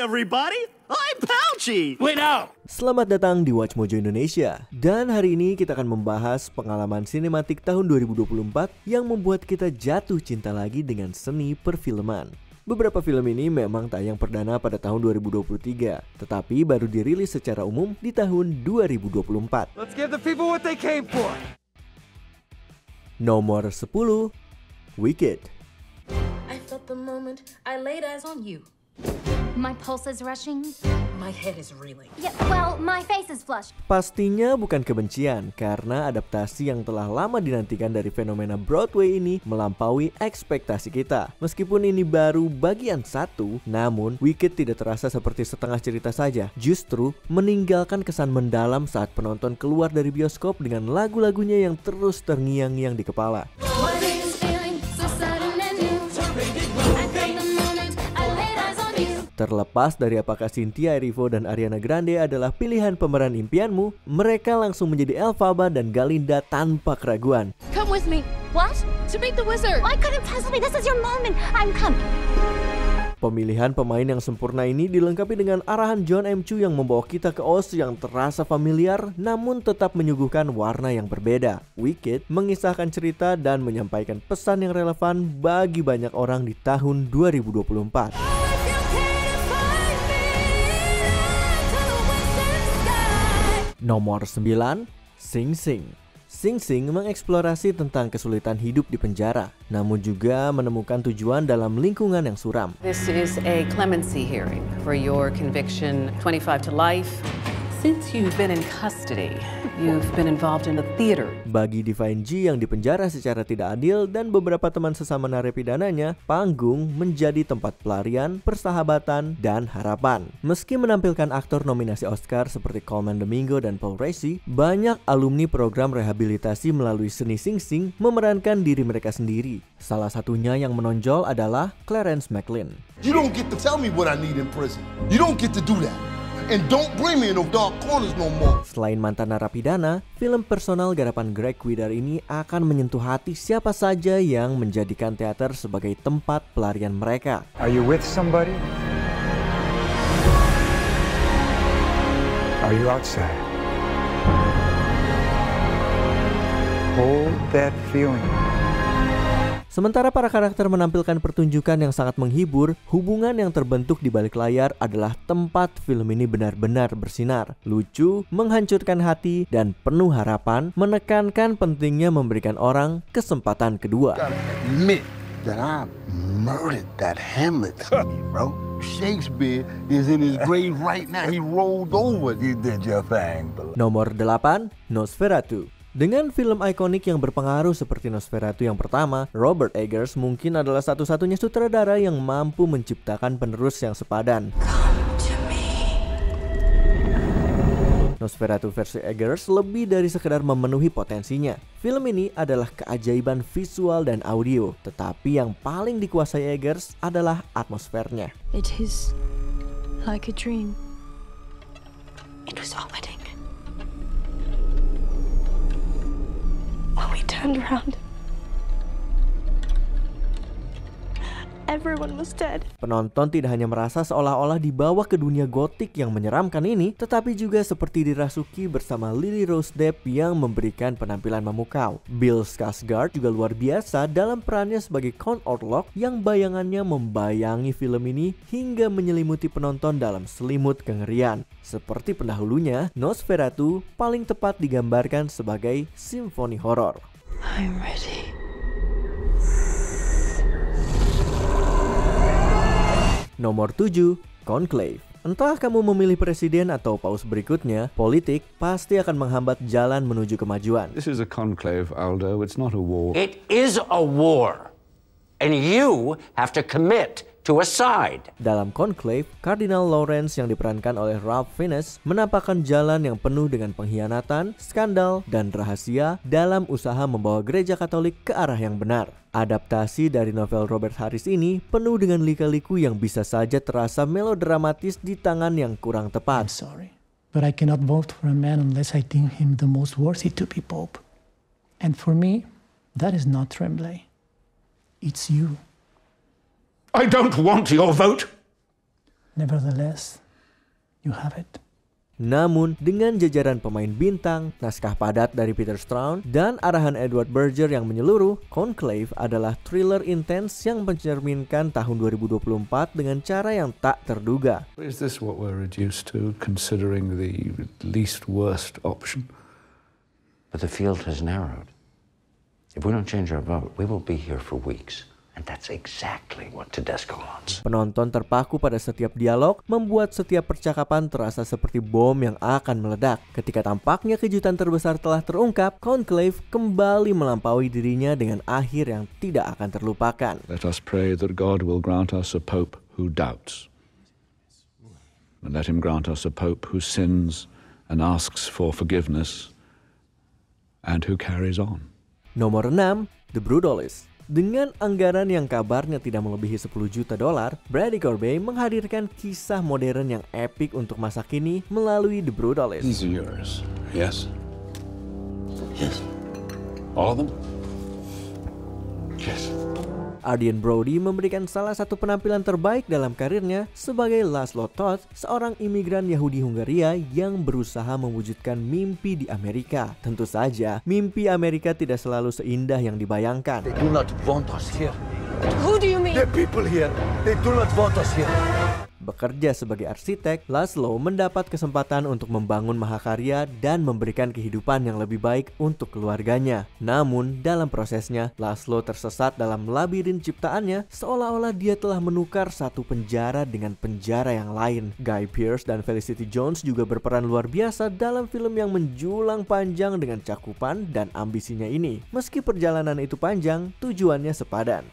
everybody, I'm Pouchy. We know. Selamat datang di Watch Mojo Indonesia. Dan hari ini kita akan membahas pengalaman sinematik tahun 2024 yang membuat kita jatuh cinta lagi dengan seni perfilman. Beberapa film ini memang tayang perdana pada tahun 2023, tetapi baru dirilis secara umum di tahun 2024. Let's give the people what they came for. Nomor 10, Wicked. I felt the moment I laid eyes on you. My pulse is rushing. My head is reeling. Yeah, well, my face is flushed. Pastinya bukan kebencian, karena adaptasi yang telah lama dinantikan dari fenomena Broadway ini melampaui ekspektasi kita. Meskipun ini baru bagian satu, namun Wicked tidak terasa seperti setengah cerita saja. Justru meninggalkan kesan mendalam saat penonton keluar dari bioskop dengan lagu-lagunya yang terus terngiang-ngiang di kepala. Terlepas dari apakah Cynthia Erivo dan Ariana Grande adalah pilihan pemeran impianmu, mereka langsung menjadi Elphaba dan Galinda tanpa keraguan. Come with me. What? To meet the wizard. Why couldn't possibly? This is your moment. I'm coming. Pemilihan pemain yang sempurna ini dilengkapi dengan arahan John M. Chu yang membawa kita ke Oz yang terasa familiar namun tetap menyuguhkan warna yang berbeda. Wicked mengisahkan cerita dan menyampaikan pesan yang relevan bagi banyak orang di tahun 2024. Nomor 9, Sing Sing. Sing Sing mengeksplorasi tentang kesulitan hidup di penjara, namun juga menemukan tujuan dalam lingkungan yang suram. This is a clemency hearing for your conviction 25 to life. Since you've been in custody, you've been involved in the theater. Bagi Divine G yang dipenjara secara tidak adil dan beberapa teman sesama narepidananya, panggung menjadi tempat pelarian, persahabatan, dan harapan. Meski menampilkan aktor nominasi Oscar seperti Colman Domingo dan Paul Raci, banyak alumni program rehabilitasi melalui seni Sing Sing memerankan diri mereka sendiri. Salah satunya yang menonjol adalah Clarence McLean. You don't get to tell me what I need in prison. You don't get to do that. And don't bring me in those dark corners no more. Selain mantan narapidana, film personal garapan Greg Widar ini akan menyentuh hati siapa saja yang menjadikan teater sebagai tempat pelarian mereka. Are you with somebody? Are you outside? Hold that feeling. Sementara para karakter menampilkan pertunjukan yang sangat menghibur, hubungan yang terbentuk di balik layar adalah tempat film ini benar-benar bersinar. Lucu, menghancurkan hati, dan penuh harapan, menekankan pentingnya memberikan orang kesempatan kedua. Admit that I murdered that Hamlet to me, bro. Shakespeare is in his grave right now. He rolled over. You did your thing, bro. Nomor 8, Nosferatu. Dengan film ikonik yang berpengaruh seperti Nosferatu yang pertama, Robert Eggers mungkin adalah satu-satunya sutradara yang mampu menciptakan penerus yang sepadan. Nosferatu versi Eggers lebih dari sekedar memenuhi potensinya. Film ini adalah keajaiban visual dan audio, tetapi yang paling dikuasai Eggers adalah atmosfernya. It is like a dream. It was our wedding. When we turned around, everyone was dead. Penonton tidak hanya merasa seolah-olah dibawa ke dunia gotik yang menyeramkan ini, tetapi juga seperti dirasuki bersama Lily Rose Depp yang memberikan penampilan memukau. Bill Skarsgård juga luar biasa dalam perannya sebagai Count Orlok yang bayangannya membayangi film ini hingga menyelimuti penonton dalam selimut kengerian. Seperti pendahulunya, Nosferatu paling tepat digambarkan sebagai simfoni horor. I'm ready. Nomor 7, Conclave. Entah kamu memilih presiden atau paus berikutnya, politik pasti akan menghambat jalan menuju kemajuan. This is a conclave, Aldo. It's not a war. It is a war. And you have to commit to a side. Dalam Conclave, Kardinal Lawrence yang diperankan oleh Ralph Fiennes menampakkan jalan yang penuh dengan pengkhianatan, skandal, dan rahasia dalam usaha membawa gereja Katolik ke arah yang benar. Adaptasi dari novel Robert Harris ini penuh dengan lika-liku yang bisa saja terasa melodramatis di tangan yang kurang tepat. I'm sorry, but I cannot vote for a man unless I deem him the most worthy to be Pope. And for me, that is not Tremblay. It's you. I don't want your vote. Nevertheless, you have it. Namun, dengan jajaran pemain bintang, naskah padat dari Peter Strawn, dan arahan Edward Berger yang menyeluruh, Conclave adalah thriller intens yang mencerminkan tahun 2024 dengan cara yang tak terduga. Is this what we're reduced to, considering the least worst option? But the field has narrowed. If we don't change our vote, we will be here for weeks. And that's exactly what Tedesco wants. Penonton terpaku pada setiap dialog, membuat setiap percakapan terasa seperti bom yang akan meledak. Ketika tampaknya kejutan terbesar telah terungkap, Conclave kembali melampaui dirinya dengan akhir yang tidak akan terlupakan. Let us pray that God will grant us a pope who doubts. And let him grant us a pope who sins and asks for forgiveness and who carries on. Nomor 6, The Brutalist. Dengan anggaran yang kabarnya tidak melebihi $10 juta, Bradley Corbey menghadirkan kisah modern yang epik untuk masa kini melalui The Brutalist. These are yours, yes? Yes. All of them? Yes. Adrien Brody memberikan salah satu penampilan terbaik dalam karirnya sebagai Laszlo Toth, seorang imigran Yahudi Hungaria yang berusaha mewujudkan mimpi di Amerika. Tentu saja, mimpi Amerika tidak selalu seindah yang dibayangkan. They do not want us here. Who do you mean? The people here, they do not want us here. Bekerja sebagai arsitek, Laszlo mendapat kesempatan untuk membangun mahakarya dan memberikan kehidupan yang lebih baik untuk keluarganya. Namun, dalam prosesnya, Laszlo tersesat dalam labirin ciptaannya seolah-olah dia telah menukar satu penjara dengan penjara yang lain. Guy Pearce dan Felicity Jones juga berperan luar biasa dalam film yang menjulang panjang dengan cakupan dan ambisinya ini. Meski perjalanan itu panjang, tujuannya sepadan.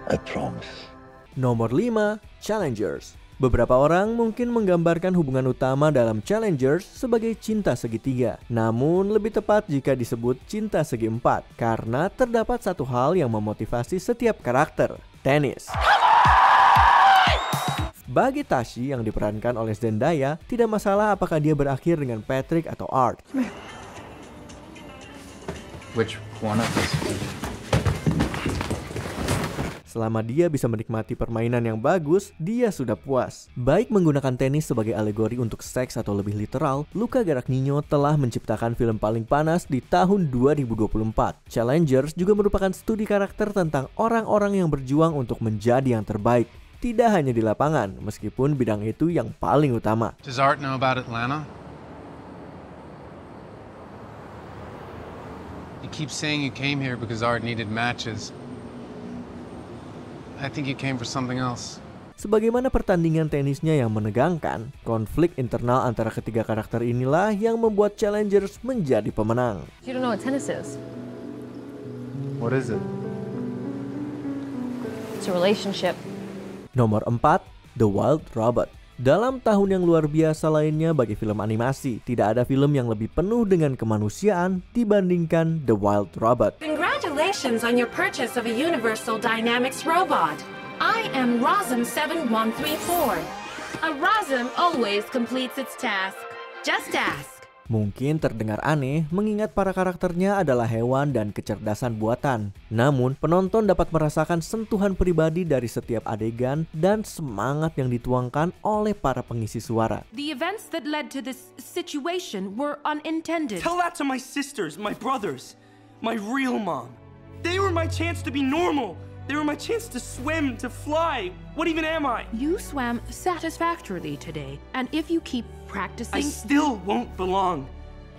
I promise. Nomor 5, Challengers. Beberapa orang mungkin menggambarkan hubungan utama dalam Challengers sebagai cinta segitiga. Namun lebih tepat jika disebut cinta segi empat, karena terdapat satu hal yang memotivasi setiap karakter, tenis. Bagi Tashi yang diperankan oleh Zendaya, tidak masalah apakah dia berakhir dengan Patrick atau Art. Which one of us? Selama dia bisa menikmati permainan yang bagus, dia sudah puas. Baik menggunakan tenis sebagai alegori untuk seks atau lebih literal, Luca Guadagnino telah menciptakan film paling panas di tahun 2024. Challengers juga merupakan studi karakter tentang orang-orang yang berjuang untuk menjadi yang terbaik. Tidak hanya di lapangan, meskipun bidang itu yang paling utama. Does Art know about Atlanta? You keep saying you came here because Art needed matches. I think you came for something else. Sebagaimana pertandingan tenisnya yang menegangkan, konflik internal antara ketiga karakter inilah yang membuat Challengers menjadi pemenang. You don't know what tennis is? What is it? It's a relationship. Nomor 4, The Wild Robot. Dalam tahun yang luar biasa lainnya bagi film animasi, tidak ada film yang lebih penuh dengan kemanusiaan dibandingkan The Wild Robot. Congratulations on your purchase of a Universal Dynamics robot. I am Rosm 7134. A Rosm always completes its task. Just ask. Mungkin terdengar aneh mengingat para karakternya adalah hewan dan kecerdasan buatan. Namun, penonton dapat merasakan sentuhan pribadi dari setiap adegan dan semangat yang dituangkan oleh para pengisi suara. The events that led to this situation were unintended. Tell that to my sisters, my brothers, my real mom. They were my chance to be normal. They were my chance to swim, to fly. What even am I? You swam satisfactorily today, and if you keep practicing, I still won't belong.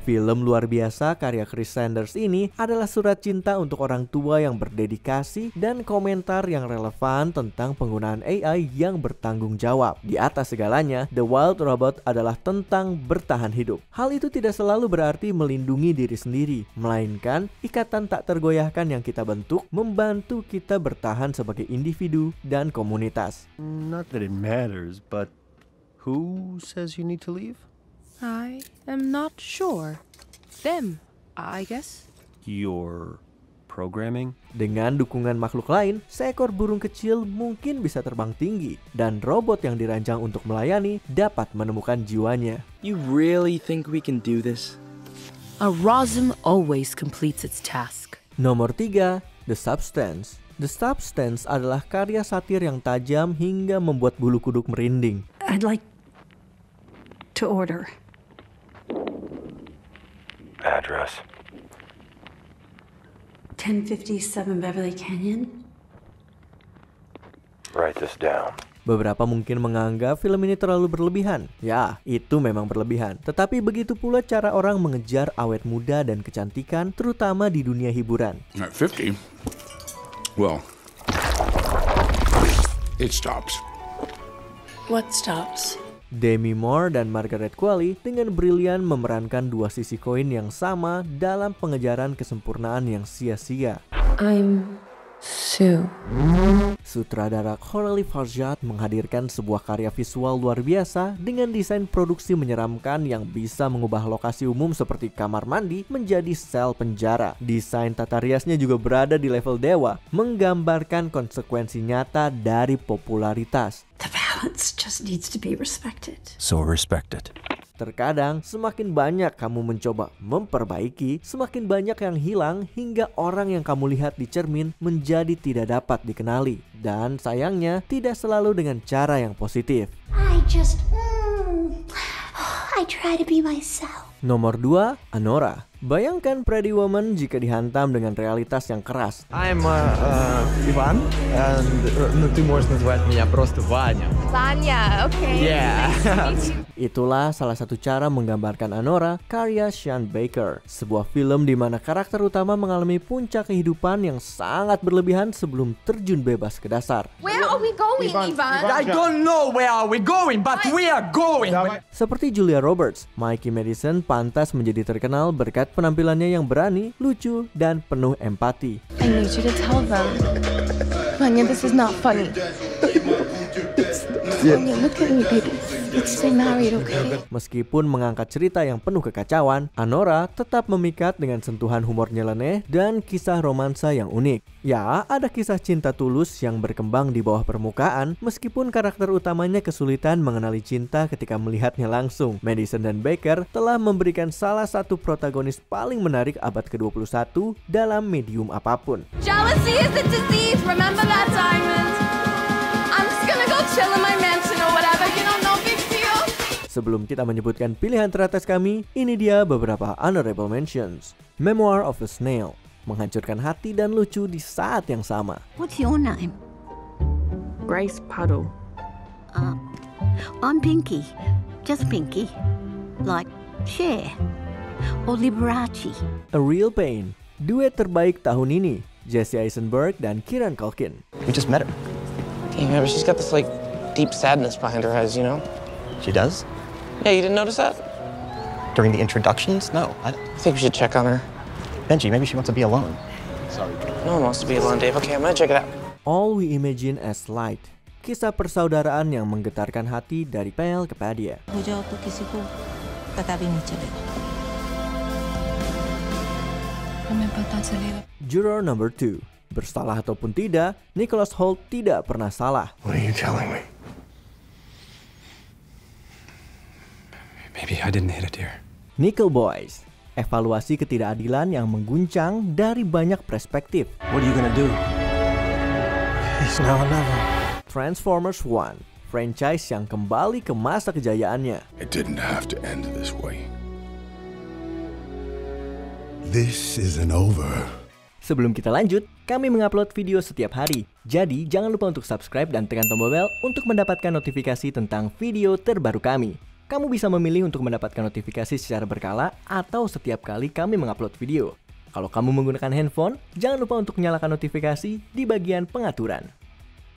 Film luar biasa karya Chris Sanders ini adalah surat cinta untuk orang tua yang berdedikasi dan komentar yang relevan tentang penggunaan AI yang bertanggung jawab. Di atas segalanya, The Wild Robot adalah tentang bertahan hidup. Hal itu tidak selalu berarti melindungi diri sendiri, melainkan ikatan tak tergoyahkan yang kita bentuk membantu kita bertahan sebagai individu dan komunitas. Not that it matters, but who says you need to leave? I am not sure. Them, I guess. Your programming? Dengan dukungan makhluk lain, seekor burung kecil mungkin bisa terbang tinggi, dan robot yang dirancang untuk melayani dapat menemukan jiwanya. You really think we can do this? a Rosm always completes its task. Nomor 3, The Substance. The Substance adalah karya satir yang tajam hingga membuat bulu kuduk merinding. I'd like to order. Address. 1057 Beverly Canyon. Write this down. Beberapa mungkin menganggap film ini terlalu berlebihan. Ya, itu memang berlebihan. Tetapi begitu pula cara orang mengejar awet muda dan kecantikan, terutama di dunia hiburan. At 50, well, it stops. What stops? Demi Moore dan Margaret Qualley dengan brilian memerankan dua sisi koin yang sama dalam pengejaran kesempurnaan yang sia-sia. I'm Sue. Sutradara Coralie Farjad menghadirkan sebuah karya visual luar biasa dengan desain produksi menyeramkan yang bisa mengubah lokasi umum seperti kamar mandi menjadi sel penjara. Desain tata riasnya juga berada di level dewa, menggambarkan konsekuensi nyata dari popularitas. The balance just needs to be respected. So respected. Terkadang semakin banyak kamu mencoba memperbaiki, semakin banyak yang hilang hingga orang yang kamu lihat di cermin menjadi tidak dapat dikenali. Dan sayangnya tidak selalu dengan cara yang positif. I try to be myself. Nomor 2, Anora. Bayangkan Pretty Woman jika dihantam dengan realitas yang keras. I'm Иван, and ты можешь назвать меня просто Ваня. Vanya, okay. Yeah. Itulah salah satu cara menggambarkan Anora, karya Sean Baker. Sebuah film di mana karakter utama mengalami puncak kehidupan yang sangat berlebihan sebelum terjun bebas ke dasar. Where are we going, Ivan? I don't know where are we going, but we are going. Seperti Julia Roberts, Mikey Madison pantas menjadi terkenal berkat penampilannya yang berani, lucu, dan penuh empati. I need you to tell them. Vanya, this is not funny. Vanya, look at me, baby. Let's stay married, okay? Meskipun mengangkat cerita yang penuh kekacauan, Anora tetap memikat dengan sentuhan humor nyeleneh dan kisah romansa yang unik. Ya, ada kisah cinta tulus yang berkembang di bawah permukaan, meskipun karakter utamanya kesulitan mengenali cinta ketika melihatnya langsung. Madison dan Baker telah memberikan salah satu protagonis paling menarik abad ke-21 dalam medium apapun. Jealousy is a disease, remember that, Diamond? I'm just gonna go chill in my mansion or whatever, you know, no big deal. Sebelum kita menyebutkan pilihan teratas kami, ini dia beberapa honorable mentions. Memoir of a Snail, menghancurkan hati dan lucu di saat yang sama. What's your name? Grace Puddle. I'm Pinky. Just Pinky. Like Cher. Or Liberace. A Real Pain, duet terbaik tahun ini, Jesse Eisenberg dan Kieran Culkin. We just met her. Yeah, but she's got this, like, deep sadness behind her eyes, you know? She does? Yeah, you didn't notice that? During the introductions? No. I think we should check on her. Benji, maybe she wants to be alone. Sorry. No one wants to be alone, Dave. Okay, I'm gonna check it out. All We Imagine as Light, kisah persaudaraan yang menggetarkan hati dari Pel ke Padilla. Juror number 2. Bersalah ataupun tidak, Nicholas Hoult tidak pernah salah. What are you telling me? Maybe I didn't hit a deer. Nickel Boys, evaluasi ketidakadilan yang mengguncang dari banyak perspektif. What are you gonna do? He's now or never. Transformers 1, franchise yang kembali ke masa kejayaannya. It didn't have to end this way. This isn't over. Sebelum kita lanjut, kami mengupload video setiap hari. Jadi jangan lupa untuk subscribe dan tekan tombol bel untuk mendapatkan notifikasi tentang video terbaru kami. Kamu bisa memilih untuk mendapatkan notifikasi secara berkala atau setiap kali kami mengupload video. Kalau kamu menggunakan handphone, jangan lupa untuk nyalakan notifikasi di bagian pengaturan.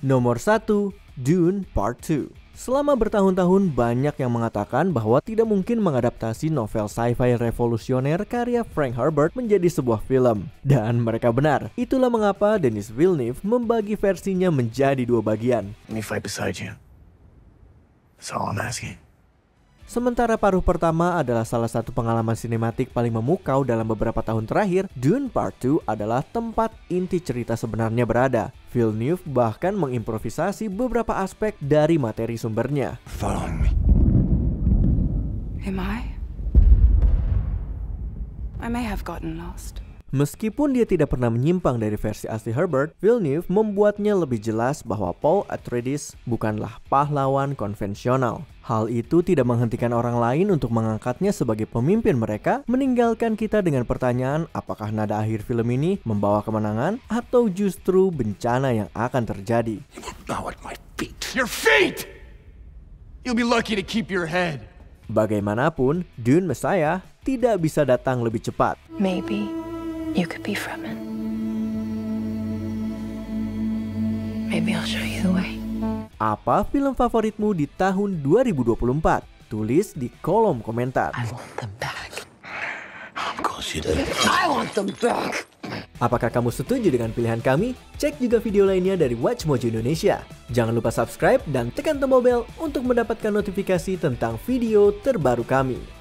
Nomor 1, Dune Part 2. Selama bertahun-tahun banyak yang mengatakan bahwa tidak mungkin mengadaptasi novel sci-fi revolusioner karya Frank Herbert menjadi sebuah film. Dan mereka benar. Itulah mengapa Denis Villeneuve membagi versinya menjadi 2 bagian. Let me fight beside you. That's all I'm asking. Sementara paruh pertama adalah salah satu pengalaman sinematik paling memukau dalam beberapa tahun terakhir, Dune Part 2 adalah tempat inti cerita sebenarnya berada. Villeneuve bahkan mengimprovisasi beberapa aspek dari materi sumbernya. Following me. Am I? I may have gotten lost. Meskipun dia tidak pernah menyimpang dari versi asli Herbert, Villeneuve membuatnya lebih jelas bahwa Paul Atreides bukanlah pahlawan konvensional. Hal itu tidak menghentikan orang lain untuk mengangkatnya sebagai pemimpin mereka, meninggalkan kita dengan pertanyaan apakah nada akhir film ini membawa kemenangan atau justru bencana yang akan terjadi. Bow at my feet. Your feet! You'll be lucky to keep your head. Bagaimanapun, Dune Messiah tidak bisa datang lebih cepat. Maybe you could be Fremen. Maybe I'll show you the way. Apa film favoritmu di tahun 2024? Tulis di kolom komentar. I want them back. Apakah kamu setuju dengan pilihan kami? Cek juga video lainnya dari Watch Mojo Indonesia. Jangan lupa subscribe dan tekan tombol bel untuk mendapatkan notifikasi tentang video terbaru kami.